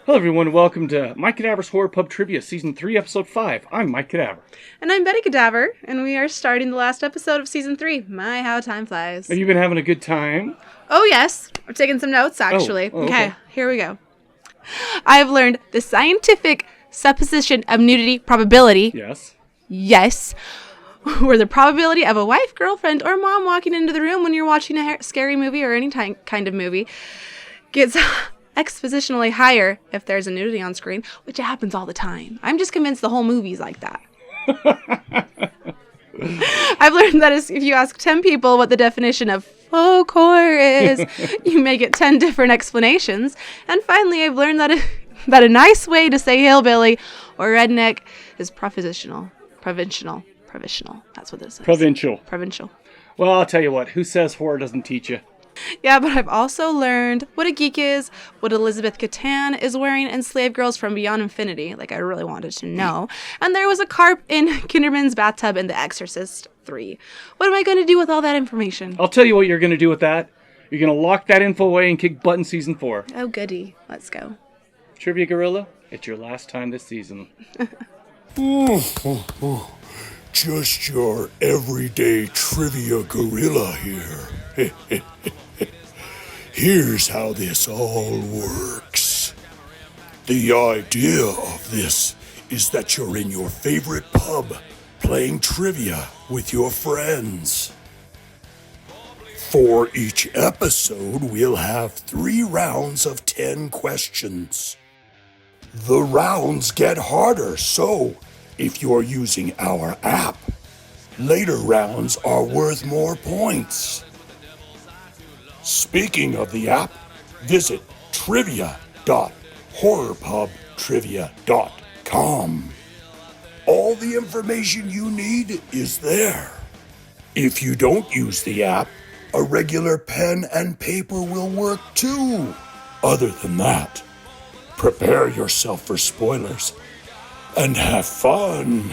Hello everyone, welcome to Mike Cadaver's Horror Pub Trivia, Season 3, Episode 5. I'm Mike Cadaver. And I'm Betty Cadaver, and we are starting the last episode of Season 3. My, how time flies. Have you been having a good time? Oh, yes. I'm taking some notes, actually. Okay, here we go. I've learned the scientific supposition of nudity probability. Yes. Yes. Where the probability of a wife, girlfriend, or mom walking into the room when you're watching a scary movie or any kind of movie gets expositionally higher if there's a nudity on screen, which happens all the time. I'm just convinced the whole movie's like that. I've learned that if you ask 10 people what the definition of faux core is, you may get 10 different explanations. And finally, I've learned that a nice way to say hillbilly or redneck is provincial. That's what this is. Provincial. Well, I'll tell you what, who says horror doesn't teach you? Yeah, but I've also learned what a geek is, what Elizabeth Catan is wearing, and Slave Girls from Beyond Infinity, like I really wanted to know. And there was a carp in Kinderman's bathtub in The Exorcist 3. What am I going to do with all that information? I'll tell you what you're going to do with that. You're going to lock that info away and kick butt in Season 4. Oh, goody. Let's go. Trivia Gorilla, it's your last time this season. Just your everyday trivia gorilla here. Here's how this all works. The idea of this is that you're in your favorite pub playing trivia with your friends. For each episode, we'll have 3 rounds of 10 questions. The rounds get harder, so if you're using our app, later rounds are worth more points. Speaking of the app, visit trivia.horrorpubtrivia.com. All the information you need is there. If you don't use the app, a regular pen and paper will work too. Other than that, prepare yourself for spoilers and have fun.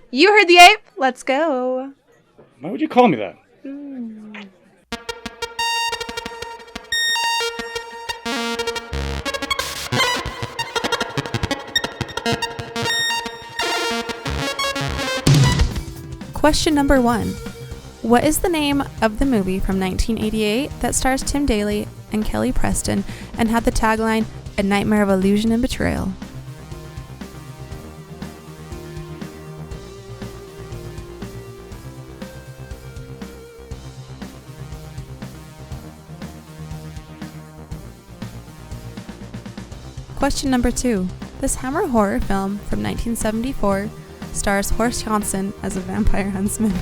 You heard the ape. Let's go. Why would you call me that? Question number 1. What is the name of the movie from 1988 that stars Tim Daly and Kelly Preston and had the tagline, "A Nightmare of Illusion and Betrayal"? Question number 2. This Hammer horror film from 1974 stars Horst Janssen as a vampire huntsman.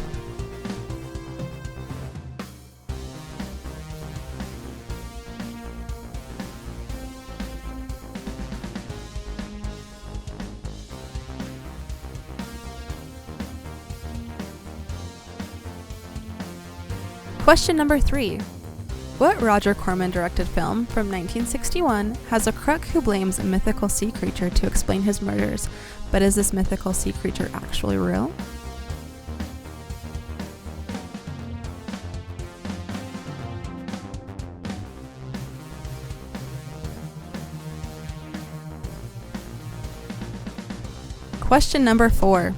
Question number 3. What Roger Corman-directed film from 1961 has a crook who blames a mythical sea creature to explain his murders, but is this mythical sea creature actually real? Question number 4.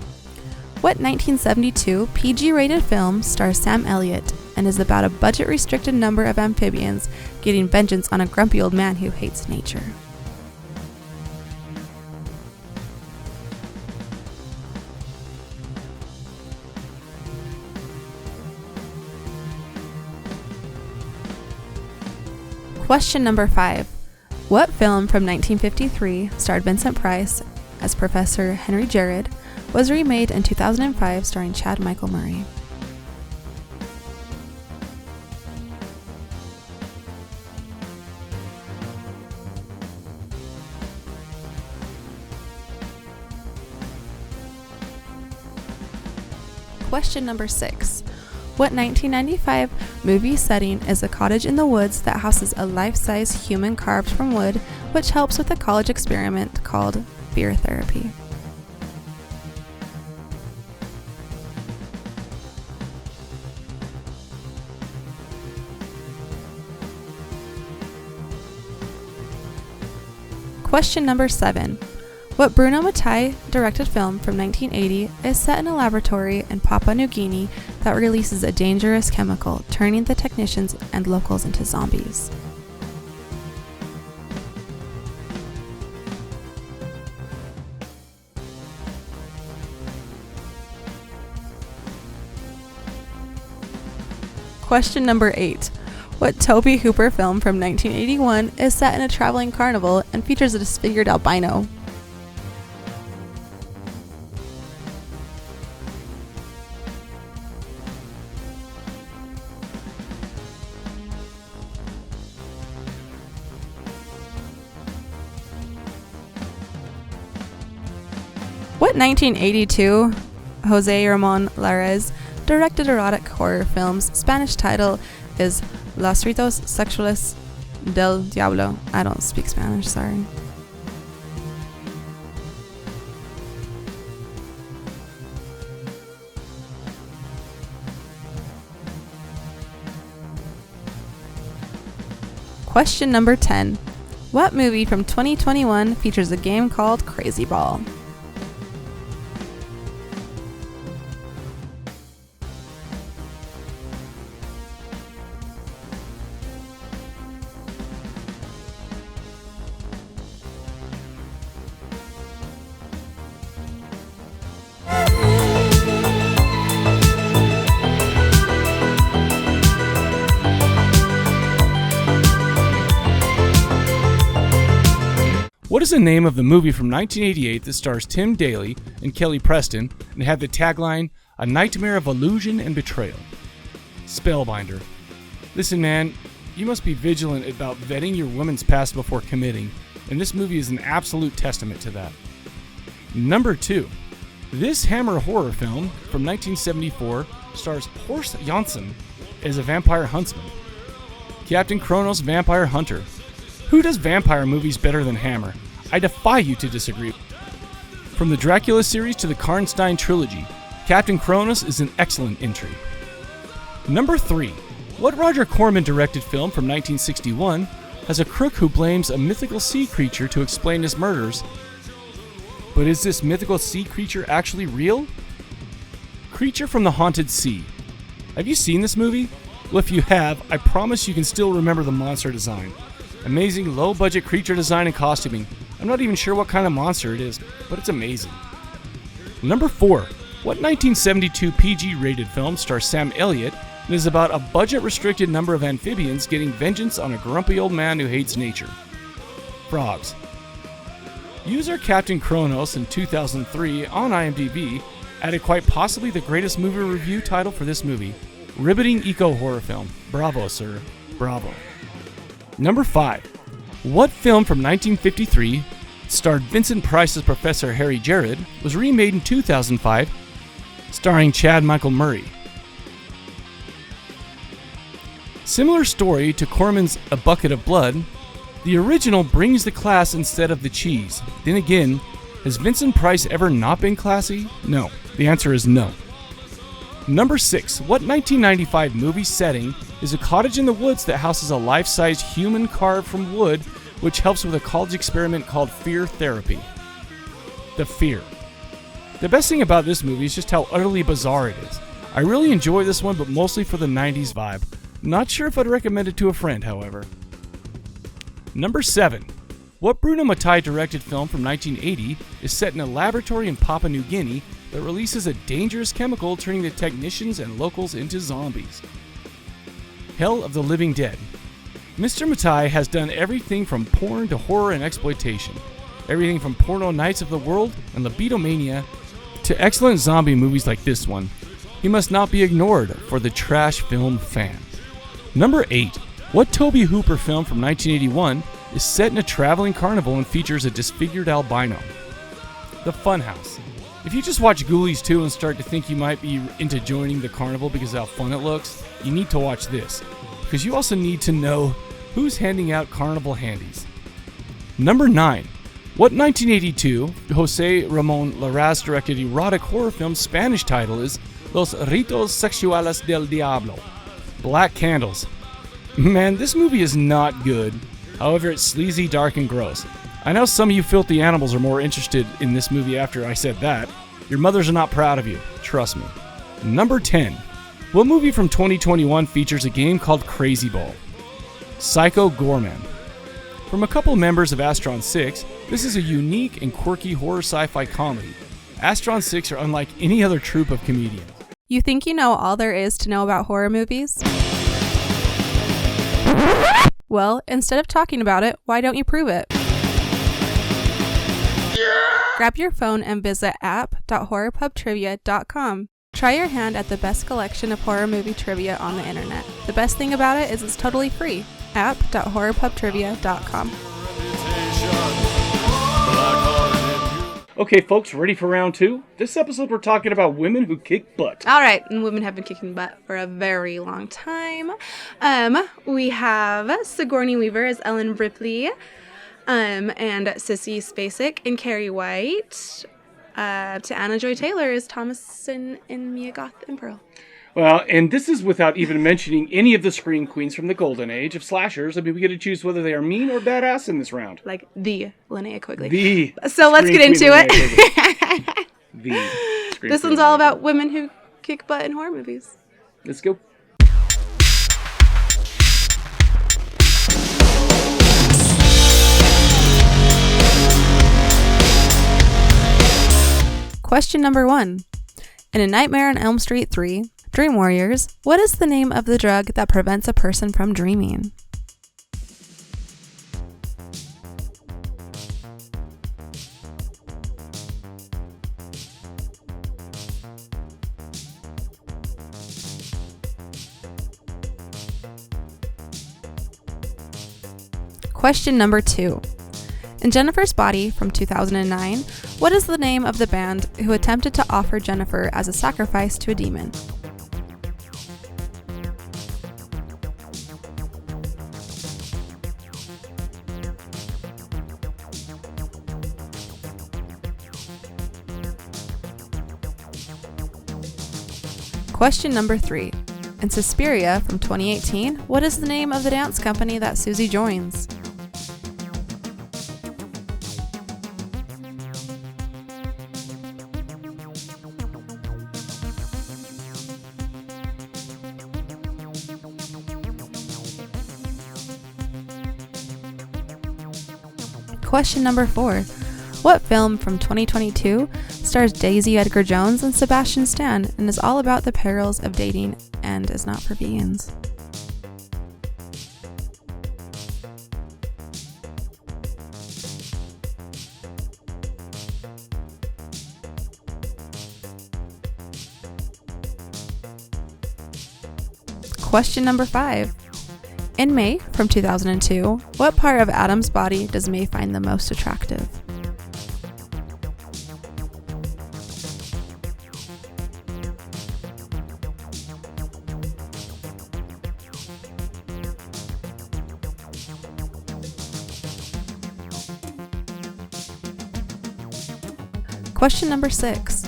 What 1972 PG-rated film stars Sam Elliott and is about a budget-restricted number of amphibians getting vengeance on a grumpy old man who hates nature? Question number 5. What film from 1953 starred Vincent Price as Professor Henry Jared was remade in 2005 starring Chad Michael Murray? Question number 6. What 1995 movie setting is a cottage in the woods that houses a life-size human carved from wood, which helps with a college experiment called beer therapy? Question number 7. What Bruno Mattei directed film from 1980 is set in a laboratory in Papua New Guinea that releases a dangerous chemical, turning the technicians and locals into zombies? Question number 8. What Tobe Hooper film from 1981 is set in a traveling carnival and features a disfigured albino? What 1982 Jose Ramon Larez directed erotic horror film's Spanish title is Los Ritos Sexuales del Diablo? I don't speak Spanish, sorry. Question number 10. What movie from 2021 features a game called Crazy Ball? What is the name of the movie from 1988 that stars Tim Daly and Kelly Preston and had the tagline, "A nightmare of illusion and betrayal"? Spellbinder. Listen, man, you must be vigilant about vetting your woman's past before committing, and this movie is an absolute testament to that. Number 2. This Hammer horror film from 1974 stars Horst Janssen as a vampire huntsman. Captain Kronos Vampire Hunter. Who does vampire movies better than Hammer? I defy you to disagree. From the Dracula series to the Karnstein trilogy, Captain Kronos is an excellent entry. Number 3. What Roger Corman directed film from 1961 has a crook who blames a mythical sea creature to explain his murders? But is this mythical sea creature actually real? Creature from the Haunted Sea. Have you seen this movie? Well, if you have, I promise you can still remember the monster design. Amazing low-budget creature design and costuming. I'm not even sure what kind of monster it is, but it's amazing. Number 4. What 1972 PG-rated film stars Sam Elliott and is about a budget-restricted number of amphibians getting vengeance on a grumpy old man who hates nature? Frogs. User Captain Kronos in 2003 on IMDb added quite possibly the greatest movie review title for this movie. Riveting eco-horror film. Bravo, sir. Bravo. Number 5. What film from 1953 starred Vincent Price as Professor Harry Jared was remade in 2005 starring Chad Michael Murray? Similar story to Corman's A Bucket of Blood, the original brings the class instead of the cheese. Then again, has Vincent Price ever not been classy? No. The answer is no. Number 6. What 1995 movie setting is a cottage in the woods that houses a life-sized human carved from wood, which helps with a college experiment called fear therapy? The Fear. The best thing about this movie is just how utterly bizarre it is. I really enjoy this one, but mostly for the 90s vibe. Not sure if I'd recommend it to a friend, however. Number 7. What Bruno Mattei directed film from 1980 is set in a laboratory in Papua New Guinea that releases a dangerous chemical turning the technicians and locals into zombies? Hell of the Living Dead. Mr. Mattei has done everything from porn to horror and exploitation. Everything from Porno Nights of the World and Libidomania to excellent zombie movies like this one. He must not be ignored for the trash film fans. Number 8. What Tobe Hooper film from 1981 is set in a traveling carnival and features a disfigured albino? The Funhouse. If you just watch Ghoulies 2 and start to think you might be into joining the carnival because of how fun it looks, you need to watch this, because you also need to know who's handing out carnival handies. Number 9. What 1982 Jose Ramon Larraz directed erotic horror film's Spanish title is Los Ritos Sexuales del Diablo. Black Candles. Man, this movie is not good. However, it's sleazy, dark, and gross. I know some of you filthy animals are more interested in this movie after I said that. Your mothers are not proud of you, trust me. Number 10. What movie from 2021 features a game called Crazy Ball? Psycho Gorman. From a couple members of Astron 6, this is a unique and quirky horror sci-fi comedy. Astron 6 are unlike any other troupe of comedians. You think you know all there is to know about horror movies? Well, instead of talking about it, why don't you prove it? Grab your phone and visit app.horrorpubtrivia.com. Try your hand at the best collection of horror movie trivia on the internet. The best thing about it is it's totally free. app.horrorpubtrivia.com. Okay, folks, ready for round 2? This episode we're talking about women who kick butt. All right, and women have been kicking butt for a very long time. We have Sigourney Weaver as Ellen Ripley, and Sissy Spacek and Carrie White. To Anna Joy Taylor is Thomason and Mia Goth and Pearl. Well, and this is without even mentioning any of the scream queens from the golden age of slashers. I mean, we get to choose whether they are mean or badass in this round. Like the Linnea Quigley. So let's get into it. This one's all about women who kick butt in horror movies. Let's go. Question number 1. In A Nightmare on Elm Street 3, Dream Warriors, what is the name of the drug that prevents a person from dreaming? Question number 2. In Jennifer's Body from 2009, what is the name of the band who attempted to offer Jennifer as a sacrifice to a demon? Question number 3. In Suspiria from 2018, what is the name of the dance company that Susie joins? Question number 4. What film from 2022 stars Daisy Edgar Jones and Sebastian Stan and is all about the perils of dating and is not for vegans? Question number 5. In May from 2002, what part of Adam's body does May find the most attractive? Question number 6.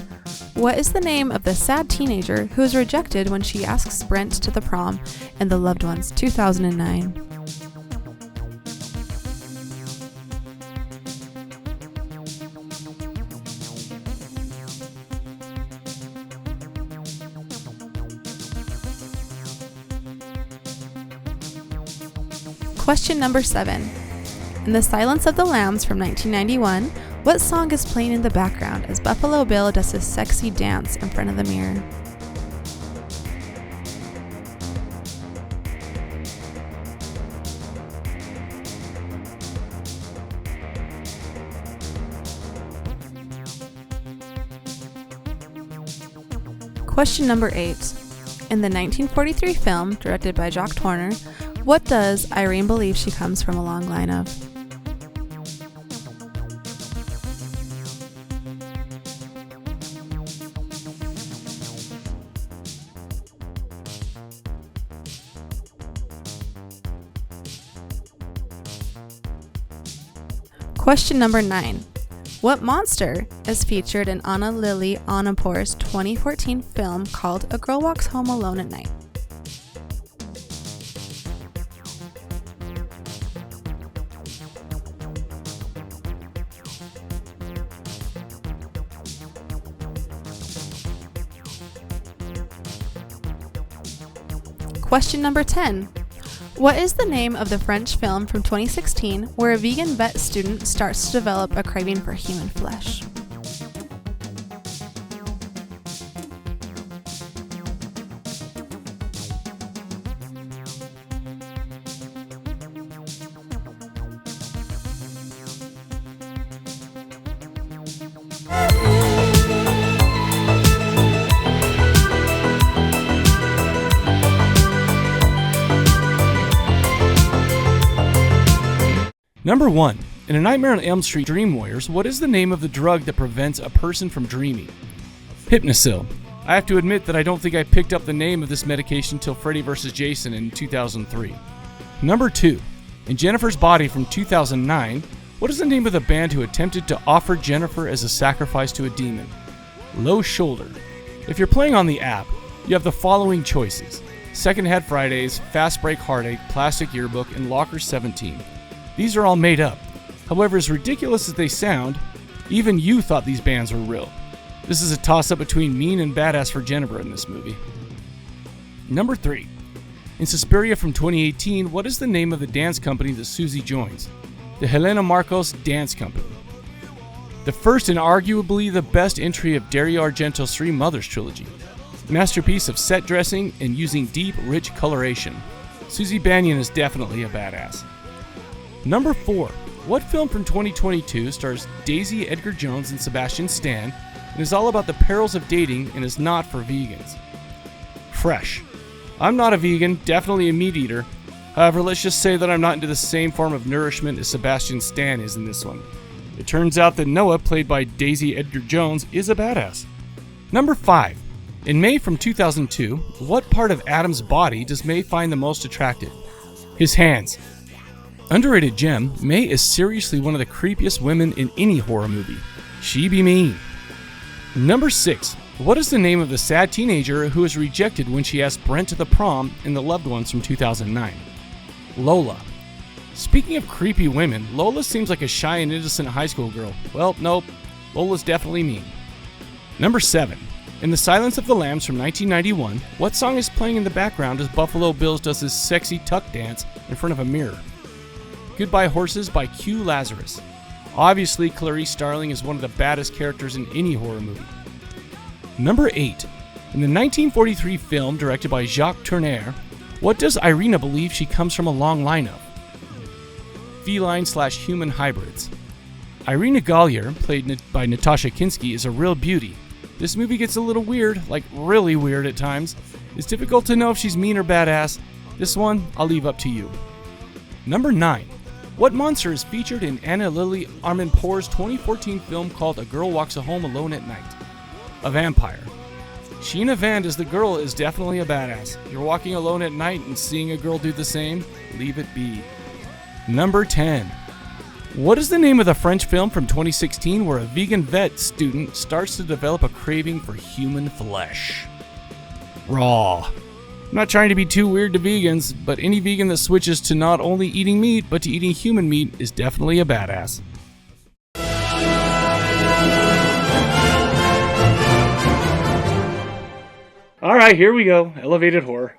What is the name of the sad teenager who is rejected when she asks Brent to the prom in The Loved Ones 2009? Question number 7. In The Silence of the Lambs from 1991, what song is playing in the background as Buffalo Bill does his sexy dance in front of the mirror? Question number 8. In the 1943 film, directed by Jock Turner, what does Irene believe she comes from a long line of? Question number 9. What monster is featured in Anna Lily Anapor's 2014 film called A Girl Walks Home Alone at Night? Question number 10. What is the name of the French film from 2016 where a vegan vet student starts to develop a craving for human flesh? Number 1. In A Nightmare on Elm Street Dream Warriors, what is the name of the drug that prevents a person from dreaming? Hypnosil. I have to admit that I don't think I picked up the name of this medication till Freddy vs. Jason in 2003. Number 2. In Jennifer's Body from 2009, what is the name of the band who attempted to offer Jennifer as a sacrifice to a demon? Low Shoulder. If you're playing on the app, you have the following choices: Secondhand Fridays, Fast Break Heartache, Plastic Yearbook, and Locker 17. These are all made up. However, as ridiculous as they sound, even you thought these bands were real. This is a toss-up between mean and badass for Jennifer in this movie. Number 3. In Suspiria from 2018, what is the name of the dance company that Susie joins? The Helena Marcos Dance Company. The first and arguably the best entry of Dario Argento's Three Mothers trilogy. Masterpiece of set dressing and using deep, rich coloration. Susie Bannion is definitely a badass. Number 4. What film from 2022 stars Daisy Edgar Jones and Sebastian Stan and is all about the perils of dating and is not for vegans? Fresh. I'm not a vegan, definitely a meat eater. However, let's just say that I'm not into the same form of nourishment as Sebastian Stan is in this one. It turns out that Noah, played by Daisy Edgar Jones, is a badass. Number 5. In May from 2002, what part of Adam's body does May find the most attractive? His hands. Underrated gem, May is seriously one of the creepiest women in any horror movie. She be mean. Number 6. What is the name of the sad teenager who is rejected when she asked Brent to the prom in The Loved Ones from 2009? Lola. Speaking of creepy women, Lola seems like a shy and innocent high school girl. Well, nope. Lola's definitely mean. Number 7. In The Silence of the Lambs from 1991, what song is playing in the background as Buffalo Bills does his sexy tuck dance in front of a mirror? Goodbye Horses by Q Lazarus. Obviously, Clarice Starling is one of the baddest characters in any horror movie. Number 8. In the 1943 film directed by Jacques Tourneur, what does Irina believe she comes from a long line of? Feline/human hybrids. Irina Gallier, played by Natasha Kinski, is a real beauty. This movie gets a little weird, like really weird at times. It's difficult to know if she's mean or badass. This one, I'll leave up to you. Number 9. What monster is featured in Anna Lily Armenpour's 2014 film called A Girl Walks Home Alone at Night? A vampire. Sheena Vand as the girl is definitely a badass. You're walking alone at night and seeing a girl do the same? Leave it be. Number 10. What is the name of the French film from 2016 where a vegan vet student starts to develop a craving for human flesh? Raw. I'm not trying to be too weird to vegans, but any vegan that switches to not only eating meat, but to eating human meat is definitely a badass. Alright, here we go. Elevated horror.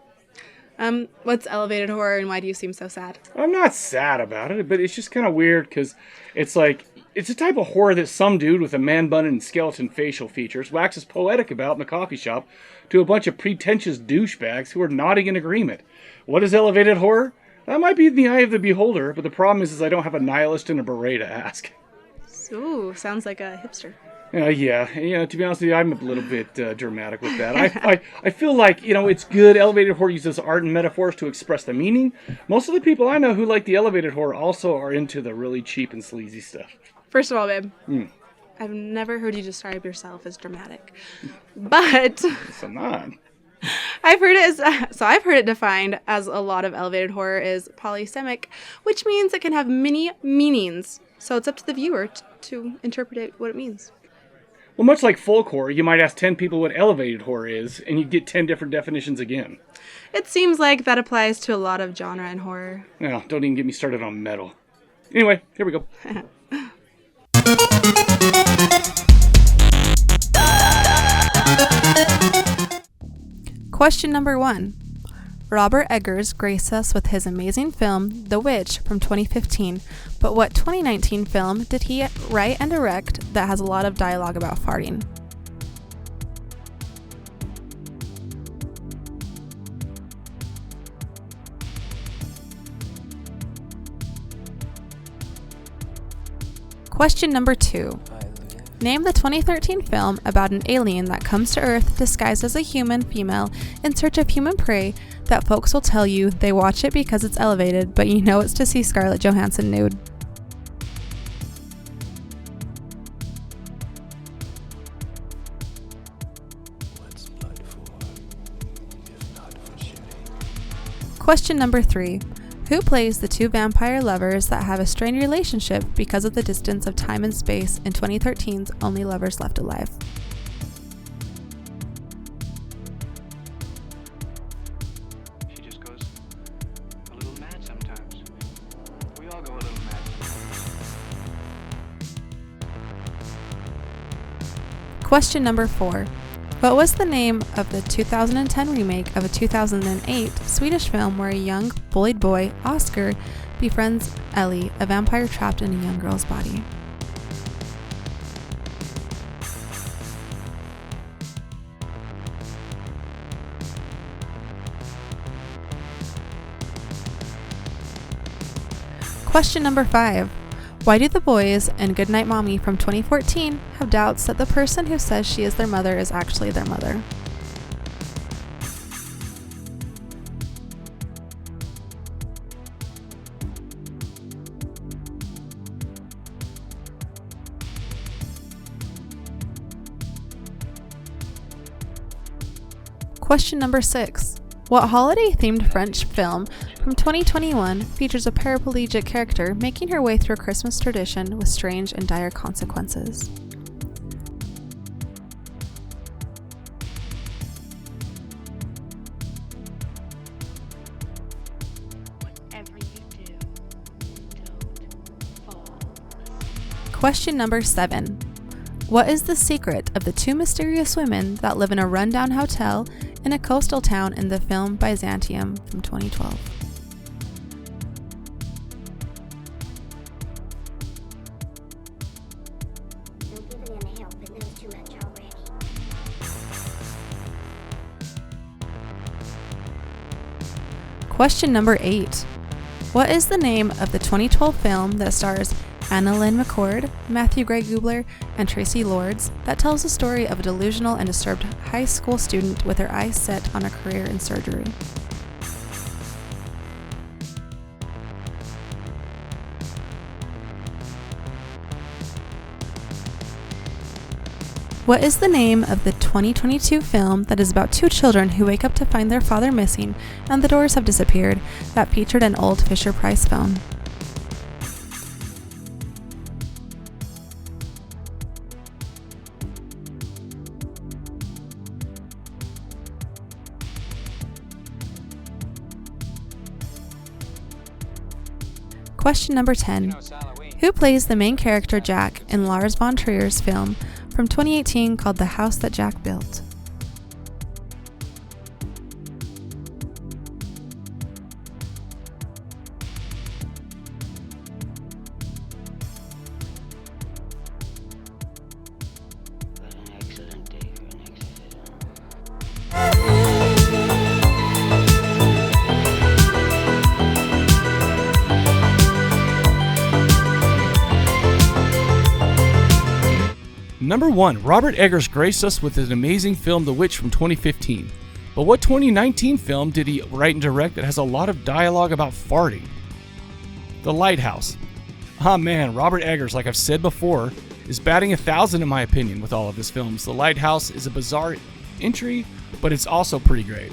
What's elevated horror and why do you seem so sad? I'm not sad about it, but it's just kind of weird because it's like, it's a type of horror that some dude with a man bun and skeleton facial features waxes poetic about in the coffee shop to a bunch of pretentious douchebags who are nodding in agreement. What is elevated horror? That might be in the eye of the beholder, but the problem is I don't have a nihilist and a beret to ask. Ooh, sounds like a hipster. Yeah, to be honest with you, I'm a little bit dramatic with that. I feel like, it's good. Elevated horror uses art and metaphors to express the meaning. Most of the people I know who like the elevated horror also are into the really cheap and sleazy stuff. First of all, babe, I've never heard you describe yourself as dramatic, but Yes, I'm not. I've heard it defined as a lot of elevated horror is polysemic, which means it can have many meanings. So it's up to the viewer to interpret what it means. Well, much like folk horror, you might ask 10 people what elevated horror is, and you'd get 10 different definitions again. It seems like that applies to a lot of genre in horror. No, don't even get me started on metal. Anyway, here we go. Question number 1. Robert Eggers graced us with his amazing film, The Witch, from 2015, but what 2019 film did he write and direct that has a lot of dialogue about farting? Question number 2. Name the 2013 film about an alien that comes to Earth disguised as a human female in search of human prey that folks will tell you they watch it because it's elevated, but you know it's to see Scarlett Johansson nude. What's blood for, if not for shooting? Question number 3. Who plays the two vampire lovers that have a strained relationship because of the distance of time and space in 2013's Only Lovers Left Alive? She just goes a little mad sometimes. We all go a little mad sometimes. Question number 4. What was the name of the 2010 remake of a 2008 Swedish film where a young bullied boy, Oscar, befriends Ellie, a vampire trapped in a young girl's body? Question number 5. Why do the boys in Goodnight Mommy from 2014 have doubts that the person who says she is their mother is actually their mother? Question number 6. What holiday-themed French film from 2021 features a paraplegic character making her way through a Christmas tradition with strange and dire consequences? Whatever you do, don't fall. Question number 7. What is the secret of the two mysterious women that live in a rundown hotel in a coastal town in the film Byzantium from 2012? Don't give it any help. It knows too much already. Question number 8. What is the name of the 2012 film that stars Annalyn McCord, Matthew Gray Gubler, and Tracy Lords that tells the story of a delusional and disturbed high school student with her eyes set on a career in surgery? What is the name of the 2022 film that is about two children who wake up to find their father missing and the doors have disappeared that featured an old Fisher-Price phone? Question number 10. Who plays the main character Jack in Lars von Trier's film from 2018 called The House That Jack Built? What an excellent day for an exorcism. Number 1. Robert Eggers graced us with his amazing film The Witch from 2015. But what 2019 film did he write and direct that has a lot of dialogue about farting? The Lighthouse. Ah man, Robert Eggers, like I've said before, is batting 1,000 in my opinion with all of his films. The Lighthouse is a bizarre entry, but it's also pretty great.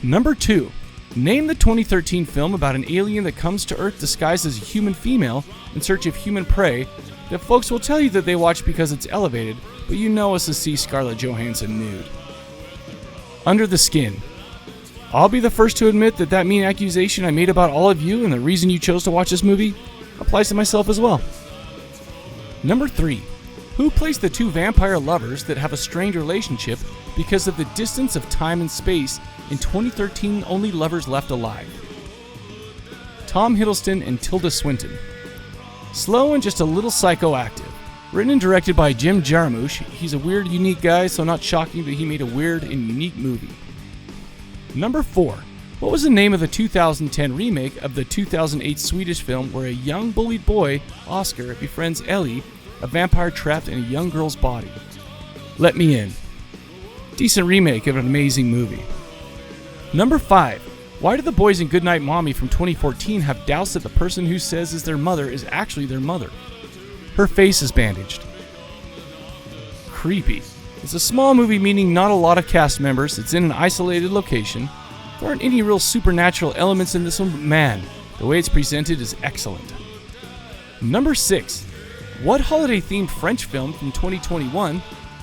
Number 2. Name the 2013 film about an alien that comes to Earth disguised as a human female in search of human prey that folks will tell you that they watch because it's elevated, but you know it's to see Scarlett Johansson nude. Under the Skin. I'll be the first to admit that that mean accusation I made about all of you and the reason you chose to watch this movie applies to myself as well. Number 3. Who plays the two vampire lovers that have a strained relationship because of the distance of time and space in 2013 Only Lovers Left Alive. Tom Hiddleston and Tilda Swinton. Slow and just a little psychoactive. Written and directed by Jim Jarmusch, he's a weird, unique guy, so not shocking that he made a weird and unique movie. Number 4. What was the name of the 2010 remake of the 2008 Swedish film where a young bullied boy, Oscar, befriends Ellie, a vampire trapped in a young girl's body? Let Me In. Decent remake of an amazing movie. Number 5. Why do the boys in Goodnight Mommy from 2014 have doubts that the person who says is their mother is actually their mother? Her face is bandaged. Creepy. It's a small movie meaning not a lot of cast members. It's in an isolated location. There aren't any real supernatural elements in this one, but man, the way it's presented is excellent. Number 6. What holiday-themed French film from 2021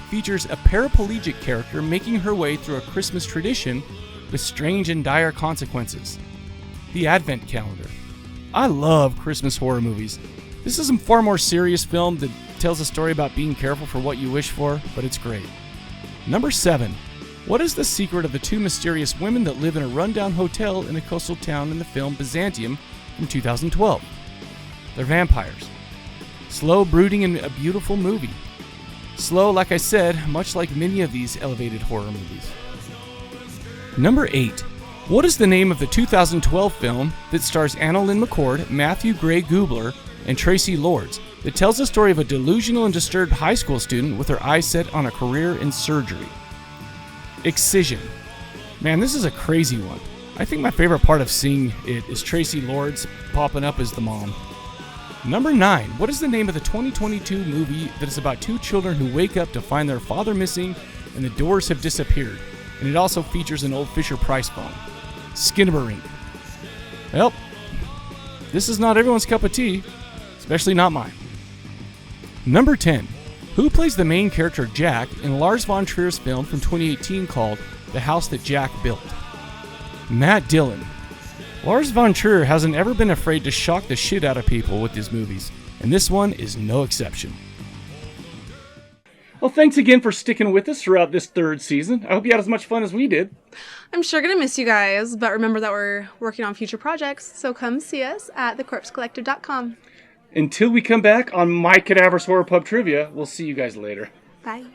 features a paraplegic character making her way through a Christmas tradition with strange and dire consequences? The Advent Calendar. I love Christmas horror movies. This is a far more serious film that tells a story about being careful for what you wish for, but it's great. Number 7. What is the secret of the two mysterious women that live in a rundown hotel in a coastal town in the film Byzantium from 2012? They're vampires. Slow, brooding, and a beautiful movie. Slow, like I said, much like many of these elevated horror movies. Number 8. What is the name of the 2012 film that stars Annalyn McCord, Matthew Gray Gubler, and Tracy Lords that tells the story of a delusional and disturbed high school student with her eyes set on a career in surgery? Excision. Man, this is a crazy one. I think my favorite part of seeing it is Tracy Lords popping up as the mom. Number 9. What is the name of the 2022 movie that is about two children who wake up to find their father missing and the doors have disappeared? And it also features an old Fisher-Price phone. Skinamarink. Well, this is not everyone's cup of tea, especially not mine. Number 10. Who plays the main character Jack in Lars von Trier's film from 2018 called The House That Jack Built? Matt Dillon. Lars von Trier hasn't ever been afraid to shock the shit out of people with his movies, and this one is no exception. Well, thanks again for sticking with us throughout this third season. I hope you had as much fun as we did. I'm sure gonna miss you guys, but remember that we're working on future projects, so come see us at thecorpsecollective.com. Until we come back on My Cadaver's Horror Pub Trivia, we'll see you guys later. Bye.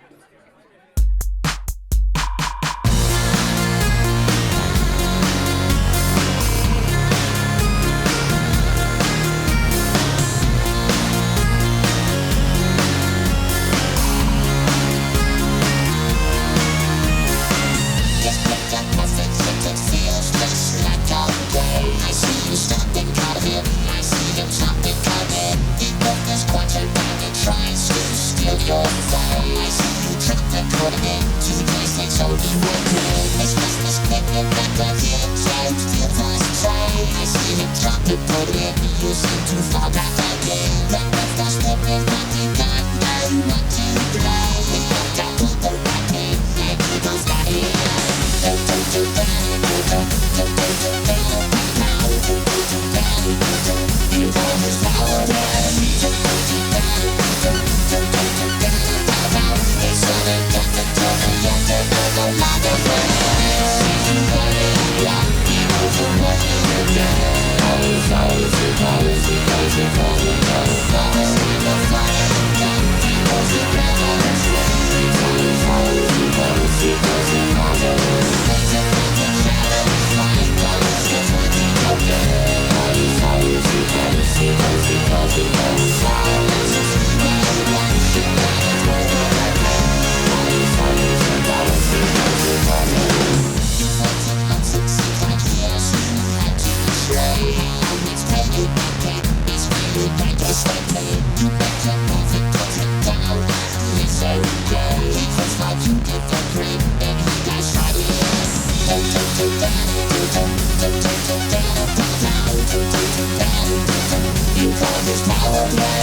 You call this power, man.